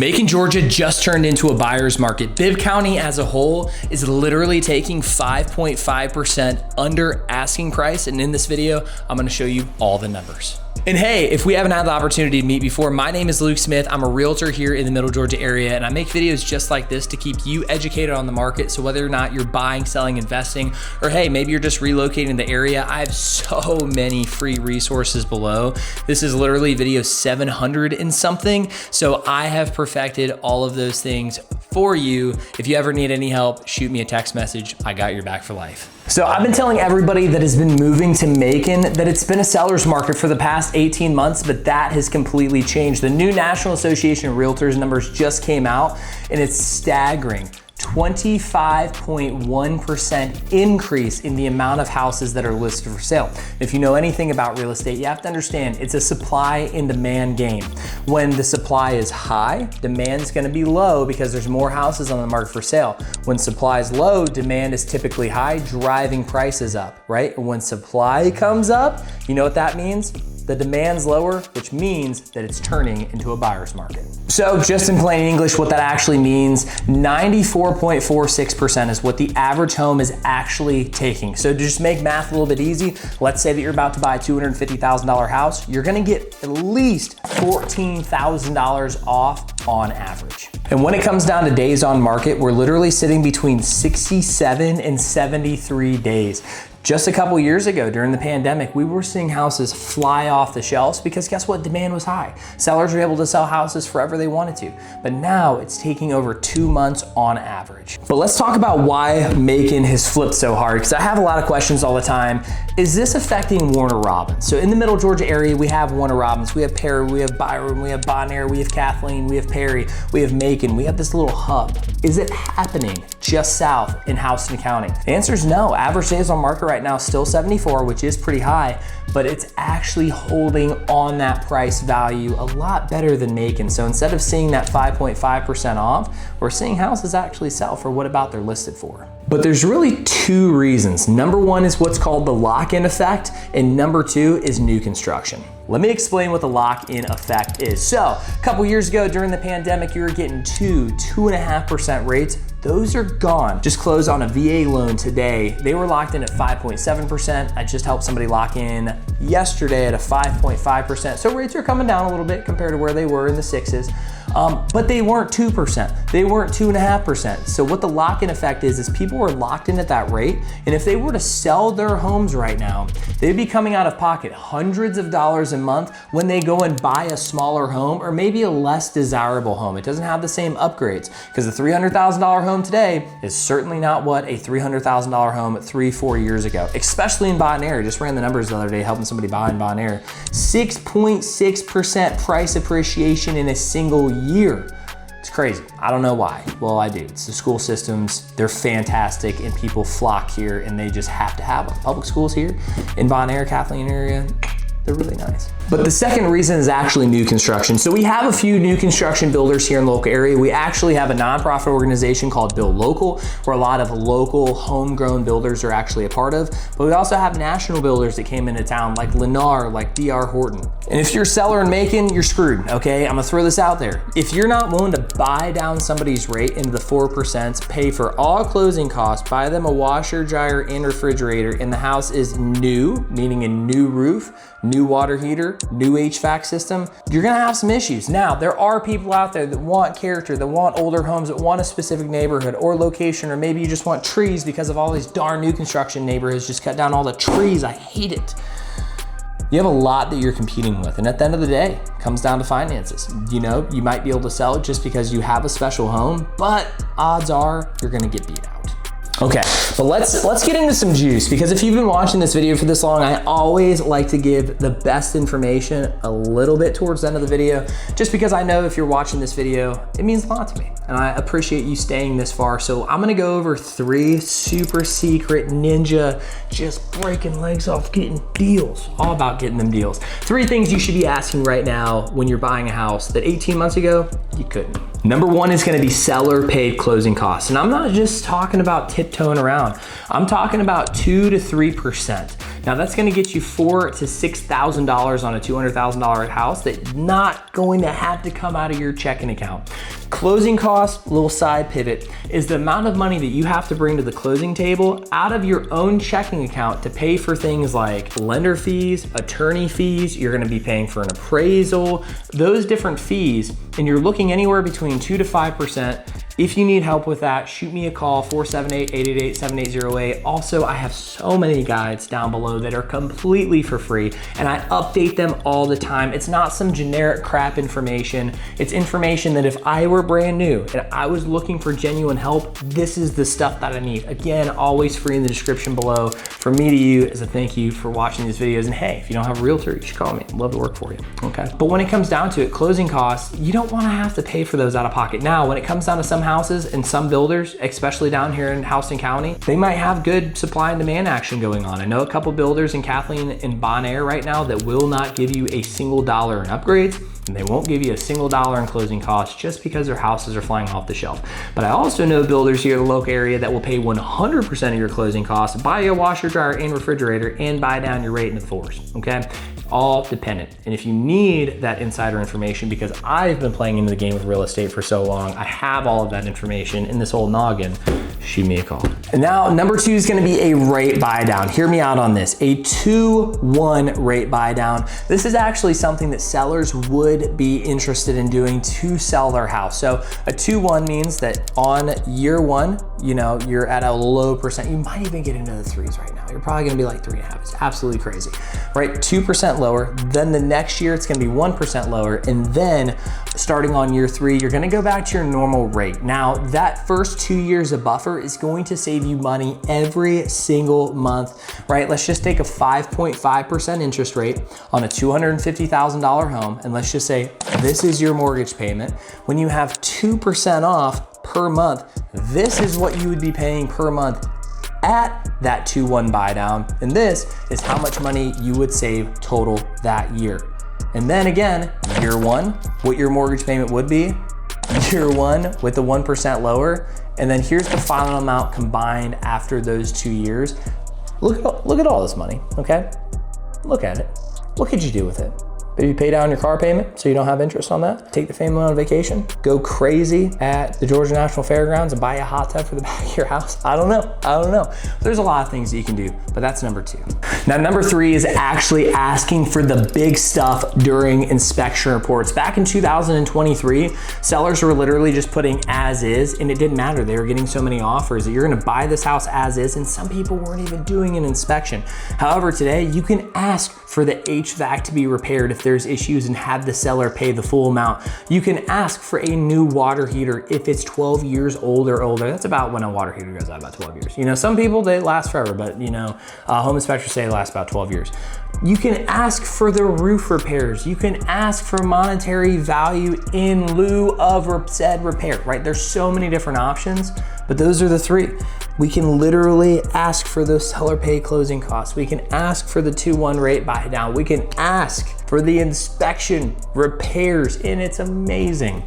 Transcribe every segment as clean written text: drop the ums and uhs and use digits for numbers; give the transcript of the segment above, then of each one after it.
Macon, Georgia just turned into a buyer's market. Bibb County as a whole is literally taking 5.5% under asking price. And in this video, I'm gonna show you all the numbers. And hey, if we haven't had the opportunity to meet before, my name is Luke Smith. I'm a realtor here in the Middle Georgia area, and I make videos just like this to keep you educated on the market. So whether or not you're buying, selling, investing, or hey, maybe you're just relocating the area, I have so many free resources below. This is literally video 700 and something. So I have perfected all of those things for you. If you ever need any help, shoot me a text message. I got your back for life. So I've been telling everybody that has been moving to Macon that it's been a seller's market for the past 18 months, but that has completely changed. The new National Association of Realtors numbers just came out and it's staggering. 25.1% increase in the amount of houses that are listed for sale. If you know anything about real estate, you have to understand it's a supply and demand game. When the supply is high, demand is going to be low because there's more houses on the market for sale. When supply is low, demand is typically high, driving prices up, right? And when supply comes up, you know what that means? The demand's lower, which means that it's turning into a buyer's market. So just in plain English, what that actually means, 94.46% is what the average home is actually taking. So to just make math a little bit easy, let's say that you're about to buy a $250,000 house, you're gonna get at least $14,000 off on average. And when it comes down to days on market, we're literally sitting between 67 and 73 days. Just a couple years ago during the pandemic, we were seeing houses fly off the shelves because guess what? Demand was high. Sellers were able to sell houses forever they wanted to. But now it's taking over 2 months on average. But let's talk about why Macon has flipped so hard, because I have a lot of questions all the time. Is this affecting Warner Robins? So in the Middle Georgia area, we have Warner Robins, we have Perry, we have Byron, we have Bonaire, we have Kathleen, we have Perry, we have Macon, we have this little hub. Is it happening just south in Houston County? The answer is no. Average days on market right now still 74, which is pretty high, but it's actually holding on that price value a lot better than Macon. So instead of seeing that 5.5% off, we're seeing houses actually sell for what about they're listed for. But there's really two reasons. Number one is what's called the lock-in effect, and number two is new construction. Let me explain what the lock-in effect is. So a couple years ago during the pandemic, you were getting 2.5% rates. Those are gone. Just closed on a VA loan today. They were locked in at 5.7%. I just helped somebody lock in yesterday at a 5.5%. So rates are coming down a little bit compared to where they were in the sixes. But they weren't 2%. They weren't 2.5%. So what the lock-in effect is people were locked in at that rate. And if they were to sell their homes right now, they'd be coming out of pocket hundreds of dollars a month when they go and buy a smaller home or maybe a less desirable home. It doesn't have the same upgrades because the $300,000 home today is certainly not what a $300,000 home 3-4 years ago, especially in Bonaire. Just ran the numbers the other day helping somebody buy in Bonaire. 6.6% price appreciation in a single year. It's crazy. I don't know why. Well, I do. It's the school systems. They're fantastic and people flock here and they just have to have them. Public schools here in Bonaire, Kathleen area, they're really nice. But the second reason is actually new construction. So we have a few new construction builders here in the local area. We actually have a nonprofit organization called Build Local, where a lot of local homegrown builders are actually a part of. But we also have national builders that came into town like Lennar, like DR Horton. And if you're a seller in Macon, you're screwed, okay? I'm gonna throw this out there. If you're not willing to buy down somebody's rate into the 4%, pay for all closing costs, buy them a washer, dryer, and refrigerator, and the house is new, meaning a new roof, new water heater, new HVAC system, you're gonna have some issues. Now, there are people out there that want character, that want older homes, that want a specific neighborhood or location, or maybe you just want trees because of all these darn new construction neighborhoods just cut down all the trees. I hate it. You have a lot that you're competing with, and at the end of the day, it comes down to finances. You know, you might be able to sell it just because you have a special home, but odds are you're gonna get beat out. Okay, but let's get into some juice, because if you've been watching this video for this long, I always like to give the best information a little bit towards the end of the video, just because I know if you're watching this video, it means a lot to me, and I appreciate you staying this far. So I'm gonna go over 3 super secret ninja, just breaking legs off, getting deals, all about getting them deals. 3 things you should be asking right now when you're buying a house that 18 months ago, you couldn't. Number one is gonna be seller paid closing costs. And I'm not just talking about tiptoeing around. I'm talking about 2 to 3%. Now that's gonna get you $4,000 to $6,000 on a $200,000 house that's not going to have to come out of your checking account. Closing costs, little side pivot, is the amount of money that you have to bring to the closing table out of your own checking account to pay for things like lender fees, attorney fees, you're gonna be paying for an appraisal, those different fees, and you're looking anywhere between 2 to 5%. If you need help with that, shoot me a call, 478-888-7808. Also, I have so many guides down below that are completely for free, and I update them all the time. It's not some generic crap information. It's information that if I were brand new and I was looking for genuine help, this is the stuff that I need. Again, always free in the description below. From me to you as a thank you for watching these videos. And hey, if you don't have a realtor, you should call me. I'd love to work for you, okay? But when it comes down to it, closing costs, you don't wanna have to pay for those out of pocket. Now, when it comes down to some houses and some builders, especially down here in Houston County, they might have good supply and demand action going on. I know a couple builders in Kathleen and Bon Air right now that will not give you a single dollar in upgrades, and they won't give you a single dollar in closing costs just because their houses are flying off the shelf. But I also know builders here in the local area that will pay 100% of your closing costs, buy you a washer, dryer, and refrigerator, and buy down your rate in the fours, okay? All dependent. And if you need that insider information, because I've been playing into the game with real estate for so long, I have all of that information in this old noggin, shoot me a call. And now number two is gonna be a rate buy down. Hear me out on this, a 2-1 rate buy down. This is actually something that sellers would be interested in doing to sell their house. So a 2-1 means that on year one, you know, you're at a low percent. You might even get into the threes right now. You're probably gonna be like 3.5. It's absolutely crazy, right? 2% lower. Then the next year it's gonna be 1% lower. And then starting on year 3, you're gonna go back to your normal rate. Now that first 2 years of buffer is going to save you money every single month, right? Let's just take a 5.5% interest rate on a $250,000 home. And let's just say this is your mortgage payment. When you have 2% off per month, this is what you would be paying per month at that 2-1 buy down. And this is how much money you would save total that year. And then again, year one, what your mortgage payment would be, year one with the 1% lower. And then here's the final amount combined after those 2 years. Look at all this money, okay? Look at it. What could you do with it? Maybe pay down your car payment so you don't have interest on that. Take the family on vacation. Go crazy at the Georgia National Fairgrounds and buy a hot tub for the back of your house. I don't know. There's a lot of things that you can do, but that's number 2. Now, number 3 is actually asking for the big stuff during inspection reports. Back in 2023, sellers were literally just putting as is, and it didn't matter. They were getting so many offers that you're gonna buy this house as is, and some people weren't even doing an inspection. However, today you can ask for the HVAC to be repaired if there's issues and have the seller pay the full amount. You can ask for a new water heater if it's 12 years old or older. That's about when a water heater goes out, about 12 years. You know, some people, they last forever, but you know, home inspectors say they last about 12 years. You can ask for the roof repairs. You can ask for monetary value in lieu of said repair, right? There's so many different options, but those are the 3. We can literally ask for those seller pay closing costs. We can ask for the 2-1 rate buy down. We can ask for the inspection, repairs, and it's amazing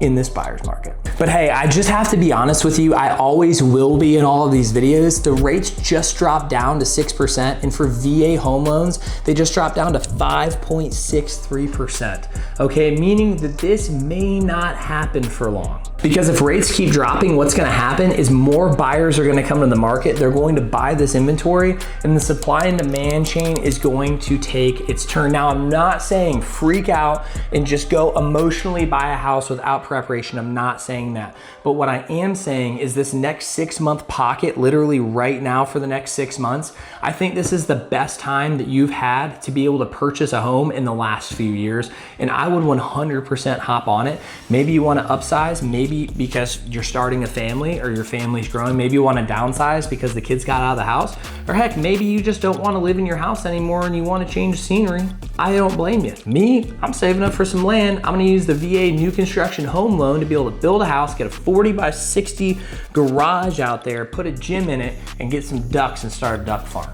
in this buyer's market. But hey, I just have to be honest with you. I always will be in all of these videos. The rates just dropped down to 6%, and for VA home loans, they just dropped down to 5.63%. Okay, meaning that this may not happen for long. Because if rates keep dropping, what's gonna happen is more buyers are gonna come to the market. They're going to buy this inventory, and the supply and demand chain is going to take its turn. Now, I'm not saying freak out and just go emotionally buy a house without preparation. I'm not saying that. But what I am saying is this next 6-month pocket, literally right now for the next 6 months, I think this is the best time that you've had to be able to purchase a home in the last few years. And I would 100% hop on it. Maybe you wanna upsize, maybe because you're starting a family or your family's growing. Maybe you wanna downsize because the kids got out of the house. Or heck, maybe you just don't wanna live in your house anymore and you wanna change scenery. I don't blame you. Me, I'm saving up for some land. I'm gonna use the VA new construction home loan to be able to build a house, get a 40 by 60 garage out there, put a gym in it, and get some ducks and start a duck farm.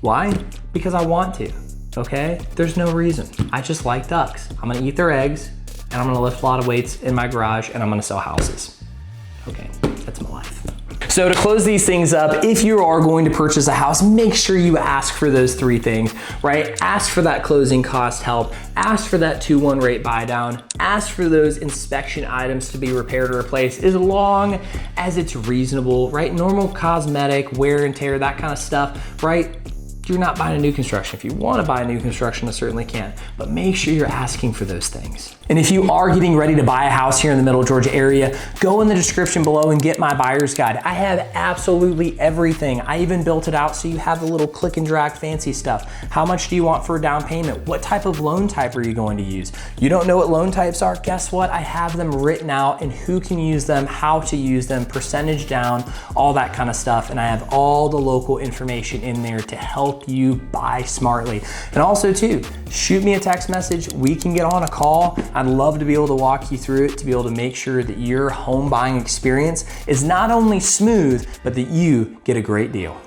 Why? Because I want to, okay? There's no reason. I just like ducks. I'm gonna eat their eggs. and I'm gonna lift a lot of weights in my garage, and I'm gonna sell houses. Okay, that's my life. So to close these things up, if you are going to purchase a house, make sure you ask for those 3 things, right? Ask for that closing cost help, ask for that 2-1 rate buy down, ask for those inspection items to be repaired or replaced as long as it's reasonable, right? Normal cosmetic, wear and tear, that kind of stuff, right? You're not buying a new construction. If you want to buy a new construction, I certainly can, but make sure you're asking for those things. And if you are getting ready to buy a house here in the Middle Georgia area, go in the description below and get my buyer's guide. I have absolutely everything. I even built it out so you have the little click and drag fancy stuff. How much do you want for a down payment? What type of loan type are you going to use? You don't know what loan types are? Guess what? I have them written out and who can use them, how to use them, percentage down, all that kind of stuff. And I have all the local information in there to help you buy smartly. And also too, shoot me a text message. We can get on a call. I'd love to be able to walk you through it, to be able to make sure that your home buying experience is not only smooth, but that you get a great deal.